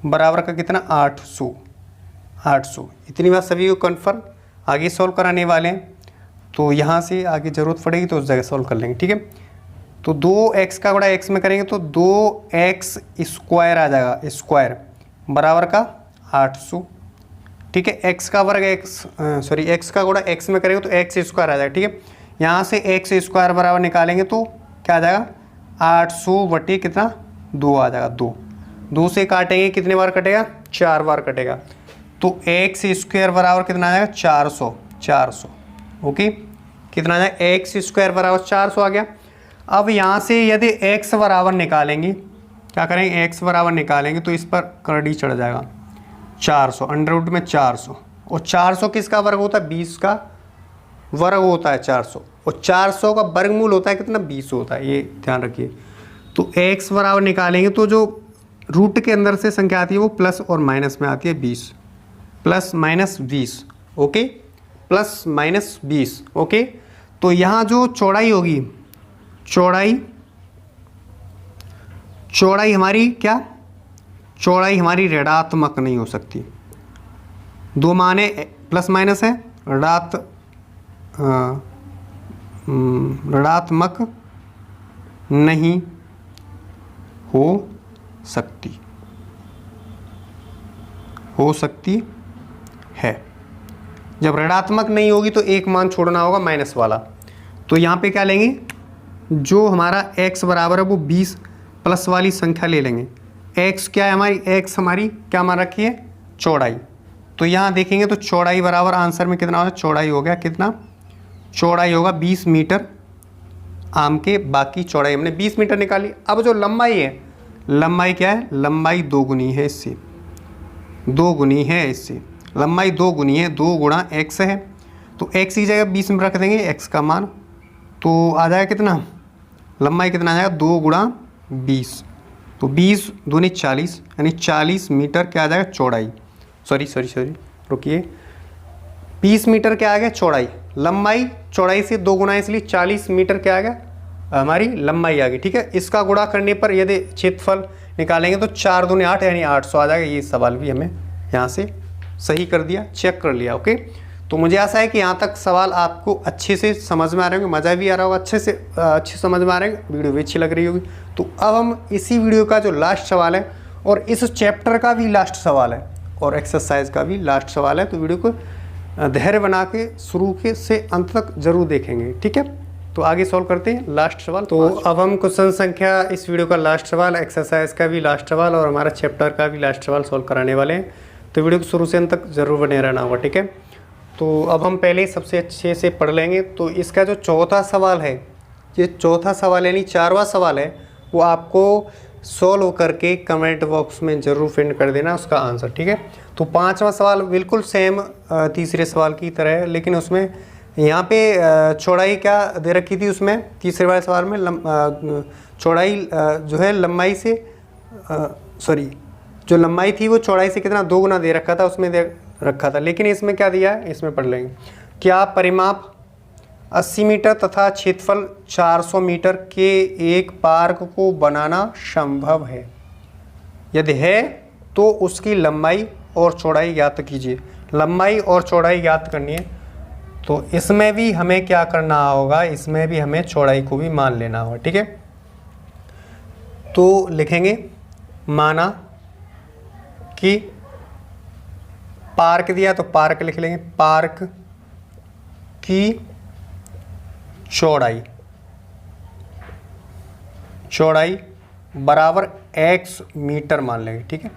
बराबर का कितना? 800। इतनी बात सभी को कन्फर्म। आगे सॉल्व कराने वाले हैं, तो यहाँ से आगे ज़रूरत पड़ेगी तो उस जगह सॉल्व कर लेंगे, ठीक है। तो 2x का गुणा x में करेंगे तो 2x स्क्वायर आ जाएगा, स्क्वायर बराबर का 800, ठीक है। x का वर्ग x का गुणा x में करेंगे तो x स्क्वायर आ जाएगा, ठीक है। यहाँ से x स्क्वायर बराबर निकालेंगे तो क्या आ जाएगा? 800 बटे कितना? 2 आ जाएगा, 2 से काटेंगे, कितने बार कटेगा? 4 बार कटेगा। तो x स्क्वायर बराबर कितना आ जाएगा? 400, ओके। कितना आ जाएगा? x स्क्वायर बराबर 400 आ गया। अब यहाँ से यदि x बराबर निकालेंगे, क्या करेंगे? x बराबर निकालेंगे तो इस पर करड़ी चढ़ जाएगा, 400 अंडर रूट में 400, और 400 किसका वर्ग होता है? 20 का वर्ग होता है 400, और 400 का वर्गमूल होता है कितना? 20 होता है, ये ध्यान रखिए। तो x बराबर निकालेंगे तो जो रूट के अंदर से संख्या आती है वो प्लस और माइनस में आती है, 20 plus minus 20, okay, plus minus 20, okay. तो यहाँ जो चौड़ाई होगी, चौड़ाई हमारी क्या? चौड़ाई हमारी ऋणात्मक नहीं हो सकती। 2 माने प्लस माइनस है, ऋणात्मक नहीं हो सकती है। जब ऋणात्मक नहीं होगी तो एक मान छोड़ना होगा माइनस वाला। तो यहाँ पे क्या लेंगे? जो हमारा x बराबर है वो 20 प्लस वाली संख्या ले लेंगे। x क्या है हमारी? x हमारी क्या मान रखी है? चौड़ाई। तो यहाँ देखेंगे तो चौड़ाई बराबर आंसर में कितना होगा? चौड़ाई हो गया कितना? चौड़ाई होगा 20 मीटर। आम के बाकी चौड़ाई हमने 20 मीटर निकाली। अब जो लंबाई है, लंबाई क्या है? लंबाई 2 गुनी है इससे, 2 गुनी है इससे, लंबाई 2 गुनी है, 2 गुणा x है। तो x की जगह 20 में रख देंगे x का मान, तो आ जाएगा कितना? लंबाई कितना आ जाएगा? 2 गुणा 20, तो 20 दूनी 40, यानी 40 मीटर क्या आ जाएगा? चौड़ाई। सॉरी रुकिए, 20 मीटर क्या आ गया? चौड़ाई। लंबाई चौड़ाई से 2 गुना, इसलिए 40 मीटर क्या आ गया? हमारी लंबाई आ गई, ठीक है। इसका गुणा करने पर यदि क्षेत्रफल निकालेंगे तो 4 दूनी 8 यानी 800 आ जाएगा। ये सवाल भी हमें यहाँ से सही कर दिया, चेक कर लिया, ओके। तो मुझे आशा है कि यहाँ तक सवाल आपको अच्छे से समझ में आ रहे होंगे, मज़ा भी आ रहा होगा, अच्छे समझ में आ रहे होंगे, वीडियो भी अच्छी लग रही होगी। तो अब हम इसी वीडियो का जो लास्ट सवाल है, और इस चैप्टर का भी लास्ट सवाल है, और एक्सरसाइज का भी लास्ट सवाल है, तो वीडियो को धैर्य बना के शुरू के से अंत तक जरूर देखेंगे, ठीक है। तो आगे सॉल्व करते हैं लास्ट सवाल। तो अब हम क्वेश्चन संख्या, इस वीडियो का लास्ट सवाल, एक्सरसाइज का भी लास्ट सवाल और हमारा चैप्टर का भी लास्ट सवाल सॉल्व कराने वाले हैं। तो वीडियो को शुरू से अंत तक जरूर बने रहना होगा, ठीक है। तो अब हम पहले सबसे अच्छे से पढ़ लेंगे। तो इसका जो चौथा सवाल है, ये चौथा सवाल यानी 4वां सवाल है, वो आपको सॉल्व करके कमेंट बॉक्स में ज़रूर फिल कर देना उसका आंसर, ठीक है। तो 5वां सवाल बिल्कुल सेम तीसरे सवाल की तरह है, लेकिन उसमें यहाँ पे चौड़ाई क्या दे रखी थी? उसमें तीसरे वाले सवाल में चौड़ाई जो है लंबाई से जो लंबाई थी वो चौड़ाई से कितना? 2 गुना दे रखा था, उसमें दे रखा था। लेकिन इसमें क्या दिया है, इसमें पढ़ लेंगे। क्या परिमाप 80 मीटर तथा क्षेत्रफल 400 मीटर के एक पार्क को बनाना संभव है? यदि है तो उसकी लंबाई और चौड़ाई ज्ञात कीजिए। लंबाई और चौड़ाई ज्ञात करनी है, तो इसमें भी हमें क्या करना होगा? इसमें भी हमें चौड़ाई को भी मान लेना होगा, ठीक है। तो लिखेंगे, माना कि पार्क दिया तो पार्क लिख लेंगे, पार्क की चौड़ाई बराबर x मीटर मान लेंगे, ठीक है।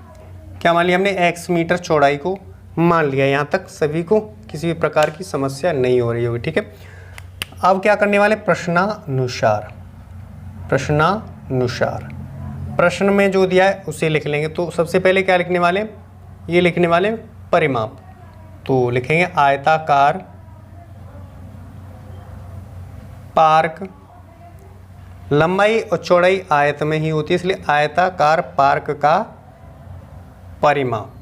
क्या मान लिया हमने? x मीटर चौड़ाई को मान लिया। यहाँ तक सभी को किसी भी प्रकार की समस्या नहीं हो रही होगी, ठीक है। अब क्या करने वाले, प्रश्नानुसार। प्रश्न में जो दिया है उसे लिख लेंगे। तो सबसे पहले क्या लिखने वाले, ये लिखने वाले परिमाप। तो लिखेंगे आयताकार पार्क, लंबाई और चौड़ाई आयत में ही होती है, इसलिए आयताकार पार्क का परिमाप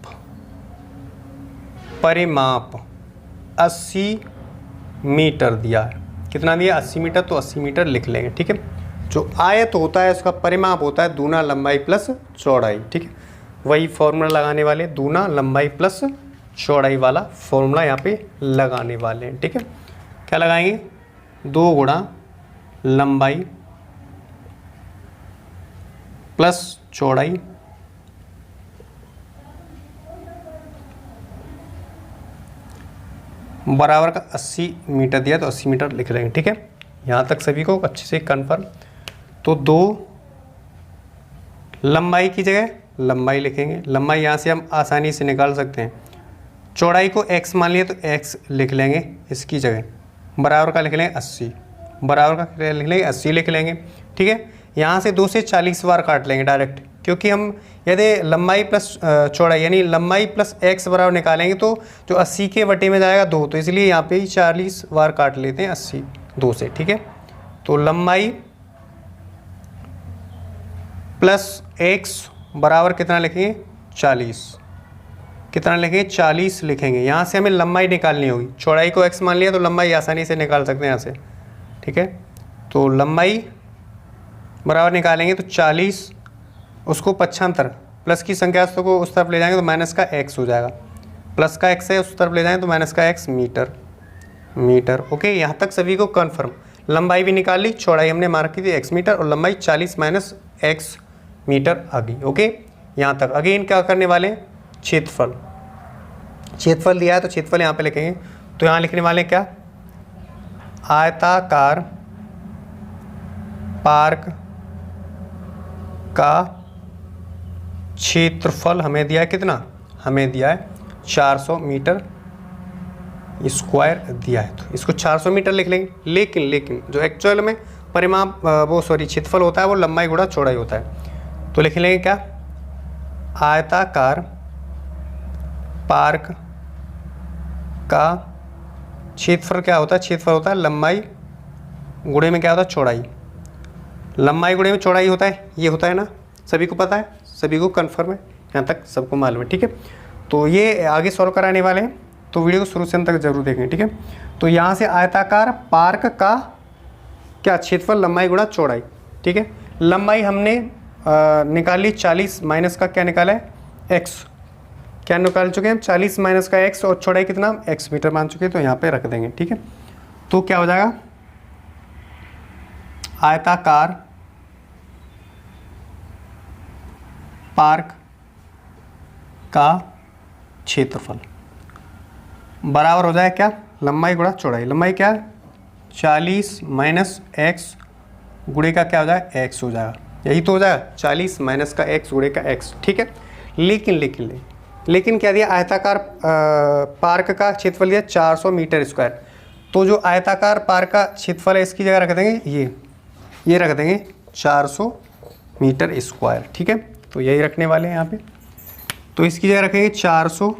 80 मीटर दिया है। कितना दिया, 80 मीटर। तो 80 मीटर लिख लेंगे, ठीक है। जो आयत होता है उसका परिमाप होता है दूना लंबाई प्लस चौड़ाई, ठीक है। वही फॉर्मूला लगाने वाले, दूना लंबाई प्लस चौड़ाई वाला फॉर्मूला यहाँ पे लगाने वाले हैं, ठीक है। क्या लगाएंगे, 2 गुणा लंबाई प्लस चौड़ाई बराबर का 80 मीटर दिया, तो 80 मीटर लिख लेंगे, ठीक है। यहाँ तक सभी को अच्छे से कन्फर्म। तो 2 लंबाई की जगह लंबाई लिखेंगे, लंबाई यहाँ से हम आसानी से निकाल सकते हैं। चौड़ाई को x मान लिया तो x लिख लेंगे इसकी जगह, बराबर का लिख लेंगे 80, बराबर का लिख लेंगे 80 लिख लेंगे, ठीक है। यहाँ से 2 से 40 बार काट लेंगे डायरेक्ट, क्योंकि हम यदि लंबाई प्लस चौड़ाई यानी लंबाई प्लस x बराबर निकालेंगे तो जो 80 के बटे में जाएगा 2, तो इसलिए यहाँ पे ही 40 बार काट लेते हैं 80 2 से, ठीक है। तो लंबाई प्लस x बराबर कितना लिखेंगे, 40। कितना लिखेंगे, 40 लिखेंगे। यहाँ से हमें लंबाई निकालनी होगी, चौड़ाई को x मान लिया तो लंबाई आसानी से निकाल सकते हैं यहाँ से, ठीक है। तो लंबाई बराबर निकालेंगे तो 40, उसको 75 प्लस की संख्या को उस तरफ ले जाएंगे तो माइनस का x हो जाएगा, प्लस का x है उस तरफ ले जाएंगे तो माइनस का x मीटर। ओके, यहाँ तक सभी को कन्फर्म। लंबाई भी निकाल ली, चौड़ाई हमने मार्क की थी x मीटर और लंबाई 40 माइनस x मीटर आ गई। ओके, यहाँ तक। अगेन क्या करने वाले, क्षेत्रफल दिया है तो क्षेत्रफल यहाँ पे लिखेंगे। तो यहाँ लिखने वाले क्या, आयताकार पार्क का क्षेत्रफल हमें दिया है कितना, हमें दिया है 400 मीटर स्क्वायर दिया है, तो इसको 400 मीटर लिख लेंगे। लेकिन जो एक्चुअल में परिमाप क्षेत्रफल होता है वो लंबाई गुणा चौड़ाई होता है। तो लिख लेंगे क्या, आयताकार पार्क का क्षेत्रफल क्या होता है, क्षेत्रफल होता है लंबाई गुणे में क्या होता है, चौड़ाई। लंबाई गुणे में चौड़ाई होता है, ये होता है ना, सभी को पता है, सभी को कन्फर्म है, यहाँ तक सबको मालूम है, ठीक है। तो ये आगे सॉल्व कराने वाले हैं, तो वीडियो को शुरू से अंत तक जरूर देखें, ठीक है। तो यहाँ से आयताकार पार्क का क्या, क्षेत्रफल लंबाई गुणा चौड़ाई, ठीक है। लंबाई हमने निकाली 40 माइनस का क्या निकाला है, x। क्या निकाल चुके हैं हम, 40 माइनस का x, और चौड़ाई कितना, x मीटर मान चुके हैं, तो यहाँ पे रख देंगे, ठीक है। तो क्या हो जाएगा, आयताकार पार्क का क्षेत्रफल बराबर हो जाए क्या, लंबाई गुणा चौड़ाई। लंबाई क्या है, 40 माइनस x गुणे का क्या हो जाए, x हो जाएगा, यही तो हो जाएगा 40 माइनस का x गुणे का x, ठीक है। लेकिन क्या दिया, आयताकार पार्क का क्षेत्रफल दिया 400 मीटर स्क्वायर। तो जो आयताकार पार्क का क्षेत्रफल है इसकी जगह रख देंगे ये रख देंगे 400 मीटर स्क्वायर, ठीक है। तो यही रखने वाले हैं यहाँ पे। तो इसकी जगह रखेंगे 400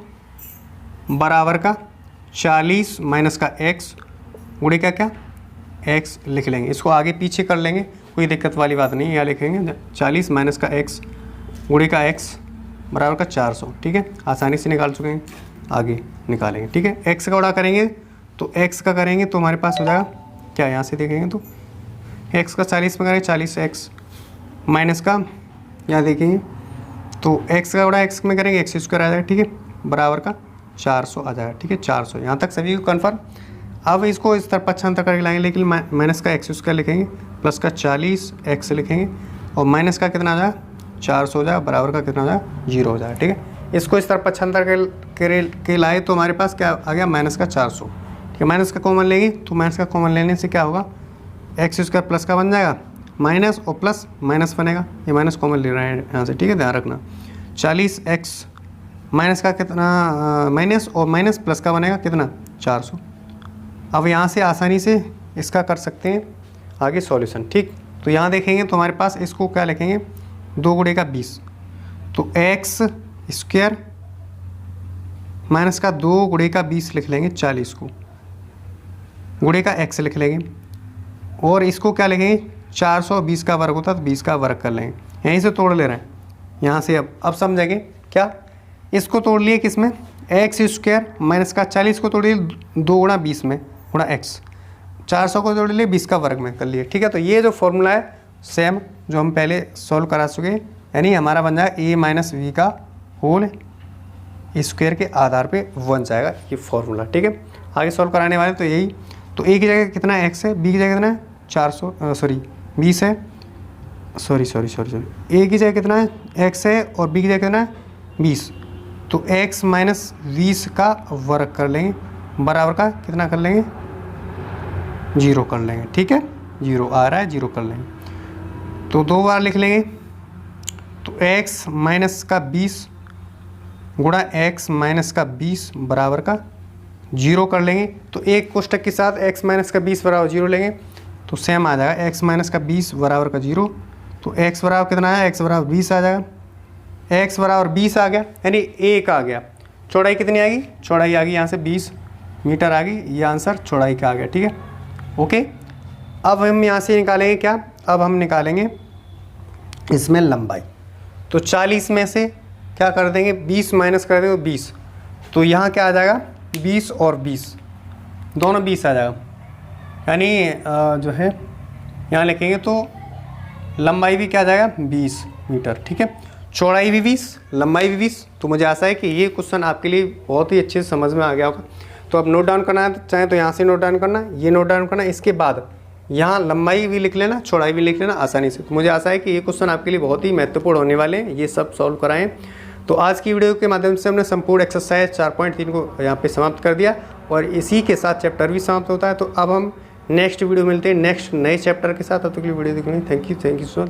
बराबर का 40 माइनस का x गुणे का क्या, x लिख लेंगे। इसको आगे पीछे कर लेंगे, कोई दिक्कत वाली बात नहीं है। यहाँ लिखेंगे 40 माइनस का x गुणे का x बराबर का 400, ठीक है। आसानी से निकाल चुके हैं, आगे निकालेंगे, ठीक है। x का गुणा करेंगे तो x का करेंगे तो हमारे पास हो जाएगा क्या, यहाँ से देखेंगे तो x का 40 में करेंगे 40x माइनस का, यहाँ देखेंगे तो x का गुणा x में करेंगे x स्क्वायर आ जाएगा, ठीक है, बराबर का 400 आ जाएगा, ठीक है। 400 यहाँ तक सभी को कन्फर्म। अब इसको इस तरफ 75 करके लाएंगे, लेकिन माइनस का x स्क्वायर लिखेंगे, प्लस का 40x लिखेंगे, और माइनस का कितना आ जाएगा, 400 हो जाएगा, बराबर का कितना हो जाएगा, 0 हो जाएगा, ठीक है। इसको इस तरफ 75 के लाए तो हमारे पास क्या आ गया, माइनस का 400, ठीक है। माइनस का कॉमन लेंगे तो माइनस का कॉमन लेने से क्या होगा, x स्क्वायर प्लस का बन जाएगा, माइनस और प्लस माइनस बनेगा, ये माइनस कॉमन ले रहे हैं यहाँ से, ठीक है, ध्यान रखना। 40x माइनस का कितना, माइनस और माइनस प्लस का बनेगा कितना, 400। अब यहाँ से आसानी से इसका कर सकते हैं आगे सॉल्यूशन। ठीक, तो यहाँ देखेंगे तो हमारे पास इसको क्या लिखेंगे, 2 गुणे का 20, तो एक्स स्क्वायर माइनस का 2 गुणे का 20 लिख लेंगे 40 को, गुणे का एक्स लिख लेंगे, और इसको क्या लिखेंगे 420 का वर्ग होता है तो 20 का वर्ग कर लेंगे, यहीं से तोड़ ले रहे हैं यहाँ से। अब समझेंगे क्या, इसको तोड़ लिए किस में, एक्स स्क्वायर माइनस का 40 को तोड़ लिए 2 गुणा 20 में गुणा एक्स, 400 को तोड़ लिए 20 का वर्ग में कर लिए। ठीक है, तो ये जो फॉर्मूला है सेम जो हम पहले सॉल्व करा चुके, यानी हमारा बन जाएगा ए माइनस वी का होल स्क्वायर के आधार पे बन जाएगा ये फॉर्मूला। ठीक है, आगे सॉल्व कराने वाले तो यही, तो ए की जगह कितना एक्स है, बी की जगह कितना है 20 है, सॉरी ए की जगह कितना है एक्स है और बी की जगह कितना है 20, तो x माइनस 20 का वर्ग कर लेंगे बराबर का कितना कर लेंगे 0 कर लेंगे। ठीक है, 0 आ रहा है 0 कर लेंगे, तो 2 बार लिख लेंगे, तो x माइनस का 20 गुणा x माइनस का 20 बराबर का 0 कर लेंगे, तो एक कोष्टक के साथ x माइनस का 20 बराबर 0 लेंगे तो सेम आ जाएगा, x माइनस का 20 बराबर का 0, तो x बराबर कितना है, x बराबर 20 आ जाएगा, x बराबर 20 आ गया यानी 1 आ गया। चौड़ाई कितनी आएगी, चौड़ाई आ गई यहाँ से 20 मीटर आ गई, ये आंसर चौड़ाई का आ गया। ठीक है, ओके। अब हम यहाँ से निकालेंगे क्या, अब हम निकालेंगे इसमें लंबाई, तो 40 में से क्या कर देंगे 20 माइनस कर देंगे 20, तो यहाँ क्या आ जाएगा 20 और 20 दोनों 20 आ जाएगा, यानी जो है यहाँ लिखेंगे तो लंबाई भी क्या आ जाएगा 20 मीटर। ठीक है, चौड़ाई भी 20 लंबाई भी 20, तो मुझे आशा है कि ये क्वेश्चन आपके लिए बहुत ही अच्छे से समझ में आ गया होगा। तो अब नोट डाउन करना है चाहे तो यहाँ से नोट डाउन करना, ये नोट डाउन करना, इसके बाद यहाँ लंबाई भी लिख लेना, चौड़ाई भी लिख लेना आसानी से। तो मुझे आशा है कि ये क्वेश्चन आपके लिए बहुत ही महत्वपूर्ण होने वाले हैं, ये सब सॉल्व कराएं। तो आज की वीडियो के माध्यम से हमने संपूर्ण एक्सरसाइज 4.3 को यहाँ पे समाप्त कर दिया और इसी के साथ चैप्टर भी समाप्त होता है। तो अब हम नेक्स्ट वीडियो मिलते हैं नेक्स्ट नए चैप्टर के साथ, तब तक के लिए वीडियो देखने थैंक यू सो मच।